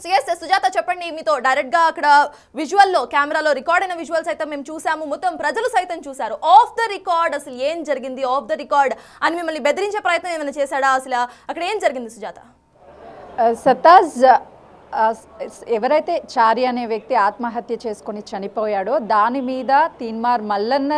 CS Sujatha చెప్పండి, మీతో direct గా అక్కడ విజువల్లో కెమెరాలో రికార్డ్ అయిన విజువల్స్ అయితే మేము చూసాము, మొత్తం ప్రజలు సైతం చూసారు. ఆఫ్ ద రికార్డ్ అసలు ఏం జరిగింది, ఆఫ్ ద రికార్డ్ అని మిమ్మల్ని బెదిరించే ప్రయత్నం ఏమైనా చేశాడా, అసలు అక్కడ ఏం జరిగింది సుజాత? సతాజ్ ఎవరైతే చారి అనే వ్యక్తి ఆత్మహత్య చేసుకొని చనిపోయాడో దాని మీద తీన్మార్ మల్లన్న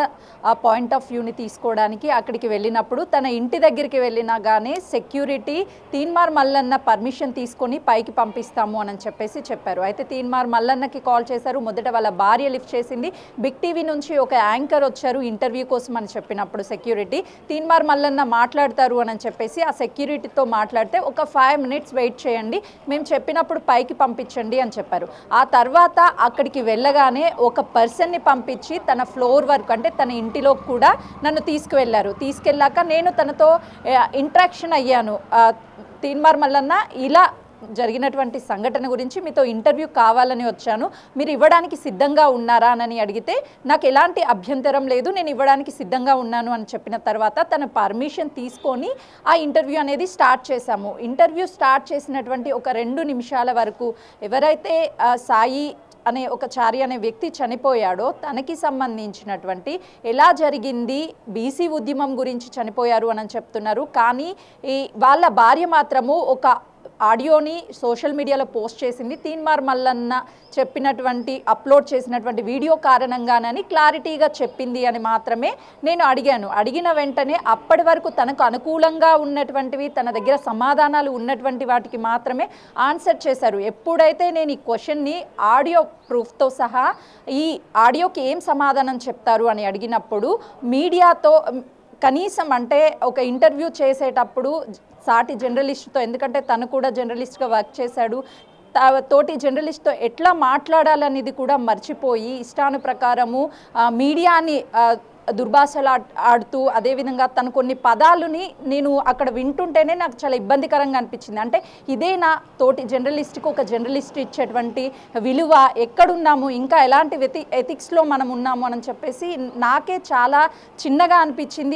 ఆ పాయింట్ ఆఫ్ వ్యూని తీసుకోవడానికి అక్కడికి వెళ్ళినప్పుడు తన ఇంటి దగ్గరికి వెళ్ళినా కానీ సెక్యూరిటీ తీన్మార్ మల్లన్న పర్మిషన్ తీసుకొని పైకి పంపిస్తాము అని చెప్పేసి చెప్పారు. అయితే తీన్మార్ మల్లన్నకి కాల్ చేశారు. మొదట వాళ్ళ భార్య లిఫ్ట్ చేసింది. బిగ్ టీవీ నుంచి ఒక యాంకర్ వచ్చారు ఇంటర్వ్యూ కోసం అని చెప్పినప్పుడు సెక్యూరిటీ తీన్మార్ మల్లన్న మాట్లాడతారు అని చెప్పేసి ఆ సెక్యూరిటీతో మాట్లాడితే ఒక 5 minutes వెయిట్ చేయండి, మేము చెప్పినప్పుడు పైకి పంపించండి అని చెప్పారు. ఆ తర్వాత అక్కడికి వెళ్ళగానే ఒక పర్సన్ని పంపించి తన ఫ్లోర్ వరకు అంటే తన ఇంటిలో కూడా నన్ను తీసుకువెళ్ళారు. తీసుకెళ్ళాక నేను తనతో ఇంటరాక్షన్ అయ్యాను. తీన్మార్ మల్లన్న ఇలా జరిగినటువంటి సంఘటన గురించి మీతో ఇంటర్వ్యూ కావాలని వచ్చాను, మీరు ఇవ్వడానికి సిద్ధంగా ఉన్నారా అని అడిగితే నాకు ఎలాంటి అభ్యంతరం లేదు, నేను ఇవ్వడానికి సిద్ధంగా ఉన్నాను అని చెప్పిన తర్వాత తన పర్మిషన్ తీసుకొని ఆ ఇంటర్వ్యూ అనేది స్టార్ట్ చేశాము. ఇంటర్వ్యూ స్టార్ట్ చేసినటువంటి ఒక 2 నిమిషాల వరకు ఎవరైతే సాయి అనే ఒక చారి అనే వ్యక్తి చనిపోయాడో తనకి సంబంధించినటువంటి ఎలా జరిగింది, బీసీ ఉద్యమం గురించి చనిపోయారు అని చెప్తున్నారు. కానీ వాళ్ళ భార్య మాత్రము ఒక ఆడియోని సోషల్ మీడియాలో పోస్ట్ చేసింది. తీన్మార్ మల్లన్న చెప్పినటువంటి అప్లోడ్ చేసినటువంటి వీడియో కారణంగానని క్లారిటీగా చెప్పింది అని మాత్రమే నేను అడిగాను. అడిగిన వెంటనే అప్పటి వరకు తనకు అనుకూలంగా ఉన్నటువంటివి తన దగ్గర సమాధానాలు ఉన్నటువంటి వాటికి మాత్రమే ఆన్సర్ చేశారు. ఎప్పుడైతే నేను ఈ క్వశ్చన్ని ఆడియో ప్రూఫ్తో సహా ఈ ఆడియోకి ఏం సమాధానం చెప్తారు అని అడిగినప్పుడు మీడియాతో కనీసం అంటే ఒక ఇంటర్వ్యూ చేసేటప్పుడు సాటి జర్నలిస్ట్తో, ఎందుకంటే తను కూడా జర్నలిస్ట్గా వర్క్ చేశాడు, తోటి జర్నలిస్ట్తో ఎట్లా మాట్లాడాలనేది కూడా మర్చిపోయి ఇష్టాను ప్రకారము మీడియాని దుర్భాషలు ఆడుతూ అదేవిధంగా తను కొన్ని పదాలని నేను అక్కడ వింటుంటేనే నాకు చాలా ఇబ్బందికరంగా అనిపించింది. అంటే ఇదే నా తోటి జర్నలిస్ట్కి ఒక జర్నలిస్ట్ ఇచ్చేటువంటి విలువ, ఎక్కడున్నాము, ఇంకా ఎలాంటి ఎథిక్స్లో మనం ఉన్నాము అని చెప్పేసి నాకే చాలా చిన్నగా అనిపించింది.